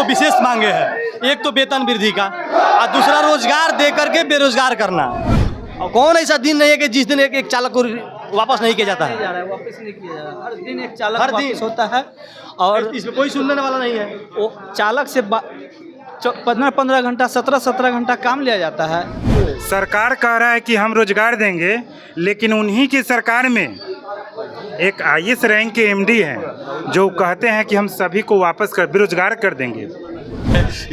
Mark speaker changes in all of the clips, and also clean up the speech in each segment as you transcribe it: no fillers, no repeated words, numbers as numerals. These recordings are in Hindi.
Speaker 1: विशेष मांगे हैं। एक तो वेतन वृद्धि का और दूसरा रोजगार दे करके बेरोजगार करना। और कौन ऐसा दिन नहीं है कि जिस दिन एक चालक को वापस नहीं किया जाता है।
Speaker 2: वापस नहीं किया जा रहा। हर दिन एक चालक
Speaker 1: हर दिन
Speaker 2: वापस होता है और
Speaker 1: इसमें कोई सुनने वाला नहीं है।
Speaker 2: वो चालक से 15-15 घंटा 17-17 घंटा काम लिया जाता है।
Speaker 3: सरकार कह रहा है कि हम रोजगार देंगे, लेकिन उन्हीं की सरकार में एक आईएएस रैंक के एमडी हैं जो कहते हैं कि हम सभी को वापस कर बेरोजगार कर देंगे।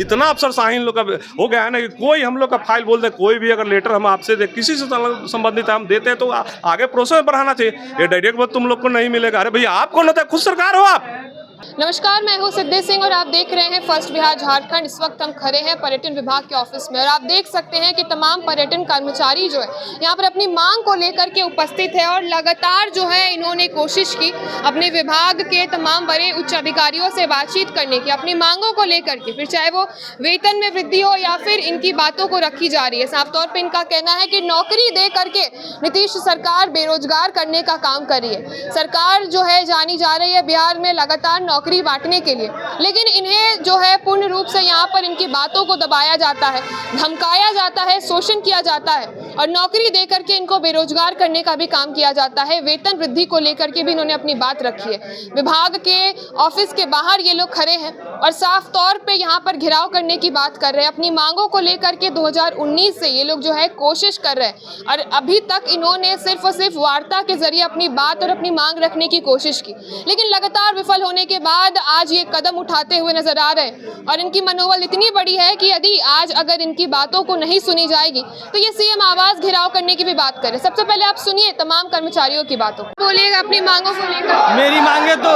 Speaker 4: इतना अफसरशाही लोग का हो गया है ना कि कोई हम लोग का फाइल बोल दे, कोई भी अगर लेटर हम आपसे दे, किसी से संबंधित हम देते हैं तो आगे प्रोसेस बढ़ाना चाहिए। ये डायरेक्ट बात तुम लोग को नहीं मिलेगा। अरे भैया आप कौन होता है? खुद सरकार हो आप।
Speaker 5: नमस्कार, मैं हूं सिद्धि सिंह और आप देख रहे हैं फर्स्ट बिहार झारखंड। इस वक्त हम खड़े हैं पर्यटन विभाग के ऑफिस में और आप देख सकते हैं कि तमाम पर्यटन कर्मचारी जो है यहां पर अपनी मांग को लेकर के उपस्थित है और लगातार जो है इन्होंने कोशिश की अपने विभाग के तमाम बड़े उच्च अधिकारियों से बातचीत करने की, अपनी मांगों को लेकर के, फिर चाहे वो वेतन में वृद्धि हो या फिर इनकी बातों को रखी जा रही है। साफ तौर पर इनका कहना है कि नौकरी दे करके नीतीश सरकार बेरोजगार करने का काम कर रही है। सरकार जो है जानी जा रही है बिहार में लगातार नौकरी बांटने के लिए, लेकिन इन्हें जो है पूर्ण रूप से यहाँ पर इनकी बातों को दबाया जाता है, धमकाया जाता है, शोषण किया जाता है और नौकरी देकर के इनको बेरोजगार करने का भी काम किया जाता है। वेतन वृद्धि को लेकर के भी इन्होंने अपनी बात रखी है। विभाग के ऑफिस के बाहर ये लोग खड़े हैं और साफ तौर पे यहाँ पर घेराव करने की बात कर रहे हैं। अपनी मांगों को लेकर के 2019 से ये लोग जो है कोशिश कर रहे हैं और अभी तक इन्होंने सिर्फ और सिर्फ वार्ता के जरिए अपनी बात और अपनी मांग रखने की कोशिश की, लेकिन लगातार विफल होने के बाद आज ये कदम उठाते हुए नजर आ रहे हैं और इनकी मनोबल इतनी बड़ी है कि यदि आज अगर इनकी बातों को नहीं सुनी जाएगी तो ये सीएम आवास घेराव करने की भी बात करें। सबसे पहले आप सुनिए तमाम कर्मचारियों की बातों को। बोलिएगा अपनी मांगों को लेकर।
Speaker 1: मेरी मांगे तो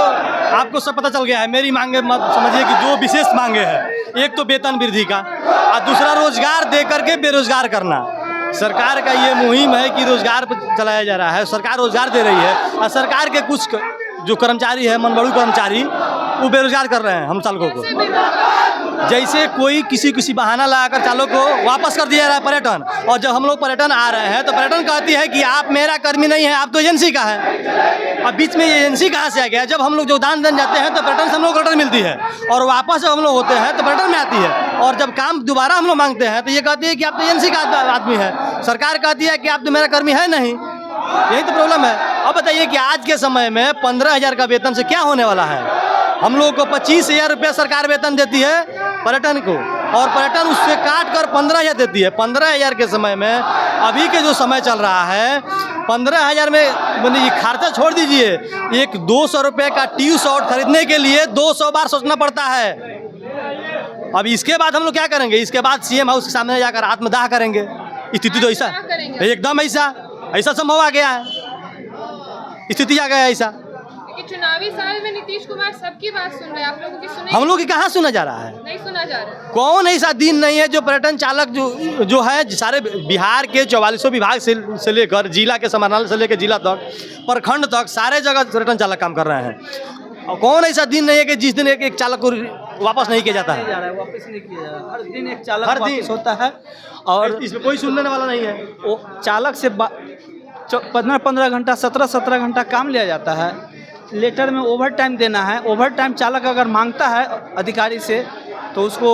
Speaker 1: आपको सब पता चल गया है। मेरी मांगे मत समझिए कि दो विशेष मांगे हैं। एक तो वेतन वृद्धि का और दूसरा रोजगार दे करके बेरोजगार करना। सरकार का ये मुहिम है कि रोजगार पर चलाया जा रहा है। सरकार रोजगार दे रही है और सरकार के कुछ जो कर्मचारी है, मनमाड़ू कर्मचारी, वो बेरोजगार कर रहे हैं हम चालकों को। जैसे कोई किसी बहाना लगाकर चालक को वापस कर दिया जा रहा है पर्यटन, और जब हम लोग पर्यटन आ रहे हैं तो पर्यटन कहती है कि आप मेरा कर्मी नहीं है, आप तो एजेंसी का है। अब बीच में ये एजेंसी कहाँ से आ गया? जब हम लोग योगदान देने जाते हैं तो पर्यटन से हम लोग को रिटर्न मिलती है और वापस जब हम लोग होते हैं तो पर्यटन में आती है, और जब काम दोबारा हम लोग मांगते हैं तो ये कहती है कि आप तो एजेंसी का आदमी है। सरकार कहती है कि आप तो मेरा कर्मी है नहीं। यही तो प्रॉब्लम है। अब बताइए कि आज के समय में 15,000 का वेतन से क्या होने वाला है? हम लोगों को 25,000 रुपये सरकार वेतन देती है पर्यटन को, और पर्यटन उससे काट कर 15,000 देती है। 15,000 के समय में अभी के जो समय चल रहा है, 15,000 में मतलब ये खर्चा छोड़ दीजिए, एक 200 रुपये का टी शर्ट खरीदने के लिए 200 बार सोचना पड़ता है। अब इसके बाद हम लोग क्या करेंगे? इसके बाद सीएम हाउस के सामने जाकर आत्मदाह करेंगे। स्थिति तो ऐसा एकदम ऐसा संभव आ गया है, स्थिति आ गया है ऐसा।
Speaker 5: चुनावी साल में नीतीश कुमार सबकी बात सुन रहे हैं, आप लोगों की सुने? हम
Speaker 1: लोग की कहाँ सुना जा रहा है?
Speaker 5: नहीं सुना जा रहा है।
Speaker 1: कौन ऐसा दिन नहीं है जो पर्यटन चालक जो है सारे बिहार के 44 विभाग से लेकर जिला के समाहरणालय से लेकर जिला तक, प्रखंड तक, सारे जगह पर्यटन चालक काम कर रहे हैं। और कौन ऐसा दिन नहीं है कि जिस दिन एक चालक को वापस नहीं किया जाता है।
Speaker 2: वापस नहीं किया जा रहा। हर दिन एक चालक वापस होता है और
Speaker 1: इसमें कोई सुनने वाला नहीं है।
Speaker 2: वो चालक से 15-15 घंटा 17-17 घंटा काम लिया जाता है। लेटर में ओवर टाइम देना है। ओवर टाइम चालक अगर मांगता है अधिकारी से तो उसको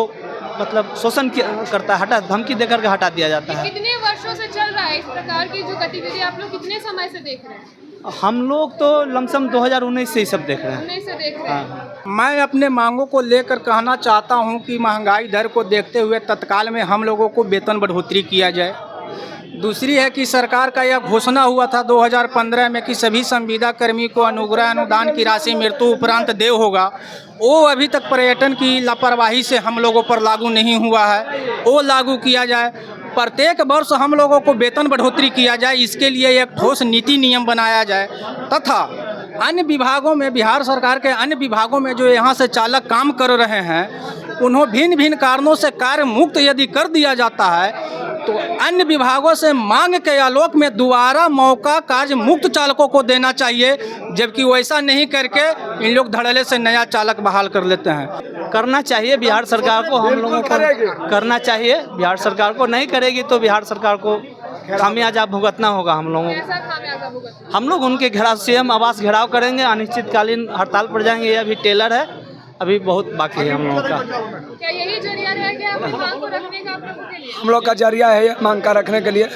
Speaker 2: मतलब शोषण करता है, धमकी देकर के हटा दिया जाता है।
Speaker 5: कितने वर्षों से चल रहा है इस प्रकार की जो गतिविधि? आप लोग कितने समय से देख रहे हैं?
Speaker 2: हम लोग तो लमसम 2019 से ही सब देख रहे हैं।
Speaker 5: 19 से देख रहे हैं।
Speaker 6: मैं अपने मांगों को लेकर कहना चाहता हूं कि महंगाई दर को देखते हुए तत्काल में हम लोगों को वेतन बढ़ोतरी किया जाए। दूसरी है कि सरकार का यह घोषणा हुआ था 2015 में कि सभी संविदा कर्मी को अनुग्रह अनुदान की राशि मृत्यु उपरांत देय होगा, वो अभी तक पर्यटन की लापरवाही से हम लोगों पर लागू नहीं हुआ है, वो लागू किया जाए। प्रत्येक वर्ष हम लोगों को वेतन बढ़ोतरी किया जाए, इसके लिए एक ठोस नीति नियम बनाया जाए तथा अन्य विभागों में, बिहार सरकार के अन्य विभागों में जो यहाँ से चालक काम कर रहे हैं उन्होंने भिन्न भिन्न कारणों से कार्य मुक्त यदि कर दिया जाता है तो अन्य विभागों से मांग के आलोक में दोबारा मौका कार्य मुक्त चालकों को देना चाहिए, जबकि वैसा नहीं करके इन लोग धड़ल्ले से नया चालक बहाल कर लेते हैं।
Speaker 2: करना चाहिए बिहार सरकार को, हम लोगों को करना चाहिए। बिहार सरकार को नहीं करेगी तो बिहार सरकार को खामियाजा भुगतना होगा हम लोगों को। हम लोग उनके घेराव, सीएम आवास घेराव करेंगे, अनिश्चितकालीन हड़ताल पर जाएंगे। ये अभी टेलर है अभी बहुत बाकी है हम लोगों का।
Speaker 5: क्या यही जरिया रह गया अपनी मांग को रखने का आप लोगों के लिए?
Speaker 7: हम लोग का जरिया है ये मांग का रखने के लिए।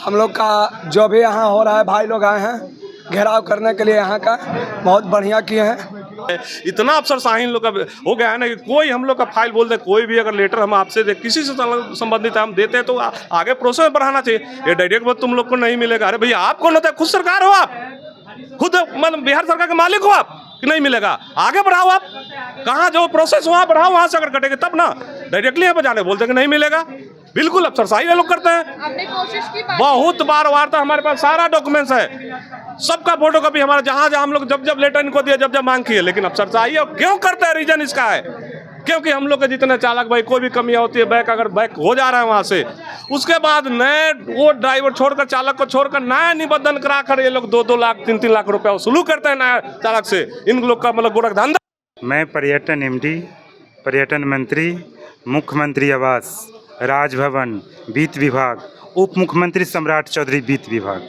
Speaker 7: हम लोग का जो भी यहाँ हो रहा है, भाई लोग आए हैं घेराव करने के लिए, यहाँ का बहुत बढ़िया किए हैं।
Speaker 4: इतना अफसरशाही इन लोग का हो गया है ना कि कोई हम लोग का फाइल बोल दे, कोई भी अगर लेटर हम आपसे दे, किसी से संबंधित हम देते हैं तो आगे प्रोसेस में बढ़ाना चाहिए। ये डायरेक्ट बात तुम लोग को नहीं मिलेगा। अरे भैया आप कौन होता है? खुद सरकार हो आप, खुद मतलब बिहार सरकार के मालिक हो आप कि नहीं मिलेगा? आगे बढ़ाओ आप, कहाँ जो प्रोसेस वहाँ बढ़ाओ, वहाँ से अगर कटेंगे तब ना। डायरेक्टली यहाँ पे जाने बोलते हैं कि नहीं मिलेगा। बिल्कुल अफसरशाही ये लोग करते हैं।
Speaker 5: आपने कोशिश की
Speaker 4: बहुत बार वार्ता, हमारे पास सारा डॉक्यूमेंट्स है, सबका फोटो कॉपी हमारा, जहाँ जहाँ हम लोग जब लेटर इनको दिया, जब मांग की है, लेकिन अफसरशाही है। क्यों करते हैं? रीजन इसका है क्योंकि हम लोग के जितने चालक भाई, कोई भी कमियां होती है, बैक अगर बैक हो जा रहा है वहाँ से, उसके बाद नए वो ड्राइवर छोड़कर, चालक को छोड़कर नया निबंधन करा कर ये लोग 2-2 लाख 3-3 लाख रुपया वसूलू करते हैं नया चालक से। इन लोग का मतलब गोरख धंधा।
Speaker 3: मैं पर्यटन एमडी, पर्यटन मंत्री, मुख्यमंत्री आवास, राजभवन, वित्त विभाग, उप मुख्यमंत्री सम्राट चौधरी वित्त विभाग,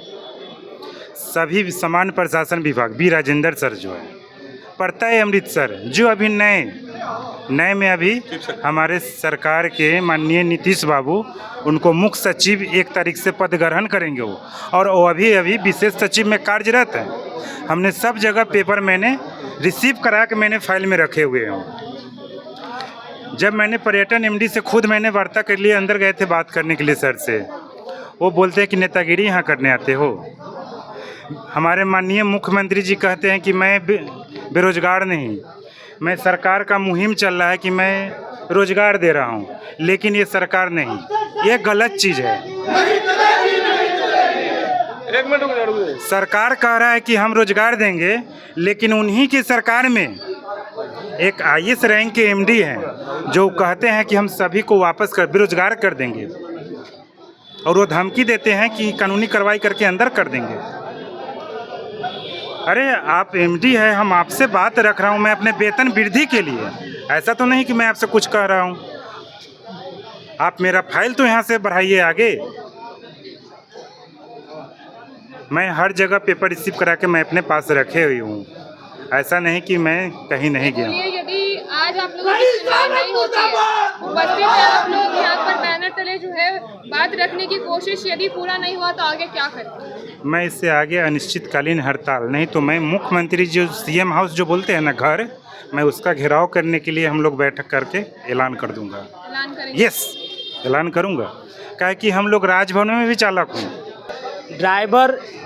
Speaker 3: सभी सामान्य प्रशासन विभाग, बी राजेंद्र सर जो है, प्रत्यय अमृतसर जो अभी नए में अभी हमारे सरकार के माननीय नीतीश बाबू, उनको मुख्य सचिव 1 तारीख से पद ग्रहण करेंगे वो, और वो अभी विशेष सचिव में कार्यरत हैं। हमने सब जगह पेपर मैंने रिसीव करा के मैंने फाइल में रखे हुए हैं। जब मैंने पर्यटन एमडी से खुद मैंने वार्ता कर लिए, अंदर गए थे बात करने के लिए सर से, वो बोलते हैं कि नेतागिरी यहाँ करने आते हो। हमारे माननीय मुख्यमंत्री जी कहते हैं कि मैं बेरोजगार नहीं, मैं सरकार का मुहिम चल रहा है कि मैं रोजगार दे रहा हूँ, लेकिन ये सरकार नहीं, ये गलत चीज़ है।
Speaker 4: एक मिनट,
Speaker 3: सरकार कह रहा है कि हम रोजगार देंगे, लेकिन उन्हीं की सरकार में एक IAS रैंक के एमडी हैं जो कहते हैं कि हम सभी को वापस बेरोजगार कर देंगे, और वो धमकी देते हैं कि कानूनी कार्रवाई करके अंदर कर देंगे। अरे आप एमडी है, हम आपसे बात रख रहा हूँ मैं अपने वेतन वृद्धि के लिए, ऐसा तो नहीं कि मैं आपसे कुछ कह रहा हूँ। आप मेरा फाइल तो यहाँ से बढ़ाइए आगे। मैं हर जगह पेपर रिसीव करा के मैं अपने पास रखे हुई हूँ, ऐसा नहीं कि मैं कहीं नहीं गया।
Speaker 5: यदि आज आप लोगों की सुनवाई नहीं होती है, उपस्थित है आप लोग यहाँ पर बैनर तले जो है बात रखने की कोशिश, यदि पूरा नहीं हुआ तो आगे क्या करें?
Speaker 3: मैं इससे आगे अनिश्चितकालीन हड़ताल, नहीं तो मैं मुख्यमंत्री जो CM हाउस जो बोलते हैं ना घर, मैं उसका घेराव करने के लिए हम लोग बैठक करके ऐलान कर दूंगा।
Speaker 5: ऐलान करेंगे?
Speaker 3: यस, ऐलान करूंगा, काहे कि हम लोग राजभवन में भी चालक हूँ।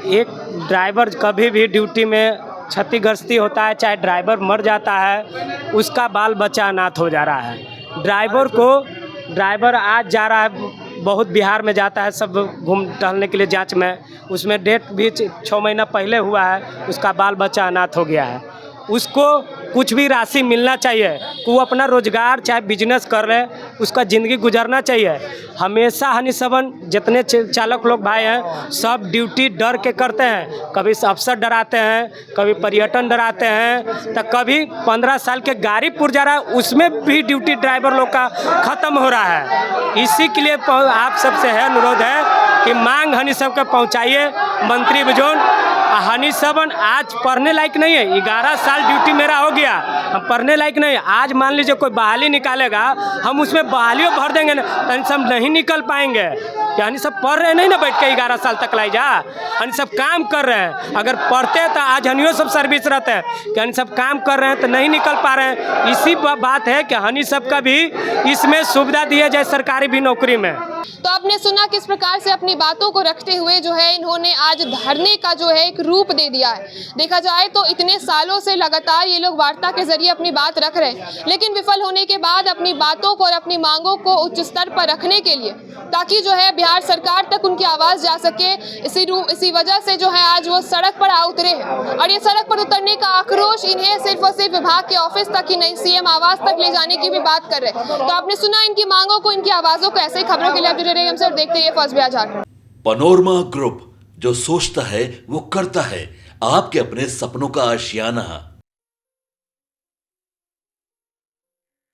Speaker 8: एक ड्राइवर कभी भी ड्यूटी में क्षतिग्रस्ती होता है, चाहे ड्राइवर मर जाता है, उसका बाल बच्चा अनाथ हो जा रहा है। ड्राइवर आज जा रहा है, बहुत बिहार में जाता है सब घूम टहलने के लिए जांच में, उसमें डेट भी 6 महीना पहले हुआ है, उसका बाल बच्चा अनाथ हो गया है। उसको कुछ भी राशि मिलना चाहिए कि वो अपना रोजगार चाहे बिजनेस कर रहे, उसका ज़िंदगी गुजरना चाहिए। हमेशा हनीसबन जितने चालक लोग भाई हैं, सब ड्यूटी डर के करते हैं। कभी अफसर डराते हैं, कभी पर्यटन डराते हैं, तो कभी 15 साल के गाड़ी पुर्जा रहा है, उसमें भी ड्यूटी ड्राइवर लोग का ख़त्म हो रहा है। इसी के लिए आप सबसे है अनुरोध है कि मांग हनीसब के पहुँचाइए मंत्री बिजोन। हनीसबन आज पढ़ने लायक नहीं है, 11 साल ड्यूटी मेरा हो गया, हम पढ़ने लायक नहीं। आज मान लीजिए कोई बहाली निकालेगा, हम उसमें बहालियों भर देंगे ना, तो सब नहीं निकल पाएंगे। क्या हनी सब पढ़ रहे नहीं ना बैठ के 11 साल तक लाई जा, हनी सब काम कर रहे हैं। अगर पढ़ते तो आज हनियों सब सर्विस रहते हैं, कि हनी सब काम कर रहे हैं तो नहीं निकल पा रहे हैं। इसी बात है कि हनी सब का भी इसमें सुविधा दिया जाए सरकारी भी नौकरी में।
Speaker 5: तो आपने सुना किस प्रकार से अपनी बातों को रखते हुए जो है इन्होंने आज धरने का जो है एक रूप दे दिया है। देखा जाए तो इतने सालों से लगातार ये लोग वार्ता के जरिए अपनी बात रख रहे हैं, लेकिन विफल होने के बाद अपनी बातों को और अपनी मांगों को उच्च स्तर पर रखने के लिए, ताकि जो है बिहार सरकार तक उनकी आवाज़ जा सके, इसी वजह से जो है आज वो सड़क पर आ उतरे हैं। और ये सड़क पर उतरने का आक्रोश इन्हें सिर्फ और सिर्फ विभाग के ऑफिस तक ही नहीं, CM आवास तक ले जाने की भी बात कर रहे हैं। तो आपने सुना इनकी मांगों को, इनकी आवाज़ों को। ऐसे ही खबरों के लिए आप जुड़े रहिए हमसे और देखते हैं first Bihar Jharkhand.
Speaker 9: Panorama group, जो सोचता है वो करता है, आपके अपने सपनों का आशियाना।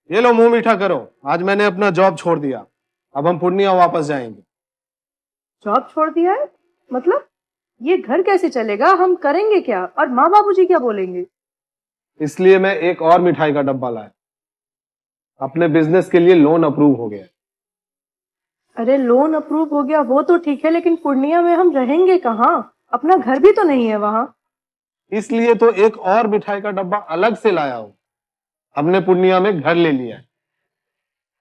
Speaker 10: ये लो मुंह मीठा करो, आज मैंने अपना जॉब छोड़ दिया, अब हम पूर्णिया वापस जाएंगे।
Speaker 11: जॉब छोड़ दिया है? मतलब ये घर कैसे चलेगा, हम करेंगे क्या, और माँ बाबूजी क्या बोलेंगे?
Speaker 10: इसलिए मैं एक और मिठाई का डब्बा लाया। अपने बिजनेस के लिए लोन अप्रूव हो गया।
Speaker 11: अरे लोन अप्रूव हो गया वो तो ठीक है, लेकिन पूर्णिया में हम रहेंगे कहाँ? अपना घर भी तो नहीं है वहाँ।
Speaker 10: इसलिए तो एक और मिठाई का डब्बा अलग से लाया हूं। हमने पूर्णिया में घर ले लिया है,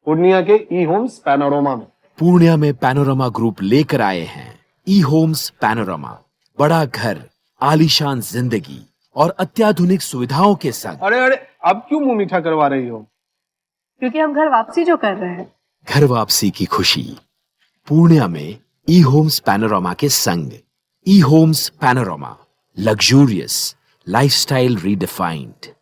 Speaker 10: पूर्णिया के ई होम्स पैनोरमा में।
Speaker 12: पूर्णिया में पैनोरमा ग्रुप लेकर आए हैं ई होम्स पैनोरमा। बड़ा घर, आलीशान जिंदगी और अत्याधुनिक सुविधाओं के संग।
Speaker 10: अरे अरे, अब क्यों मुंह मीठा करवा रही हो?
Speaker 11: क्योंकि हम घर वापसी जो कर रहे हैं।
Speaker 12: घर वापसी की खुशी पूर्णिया में ई होम्स पैनोरमा के संग। E Homes Panorama, luxurious lifestyle redefined.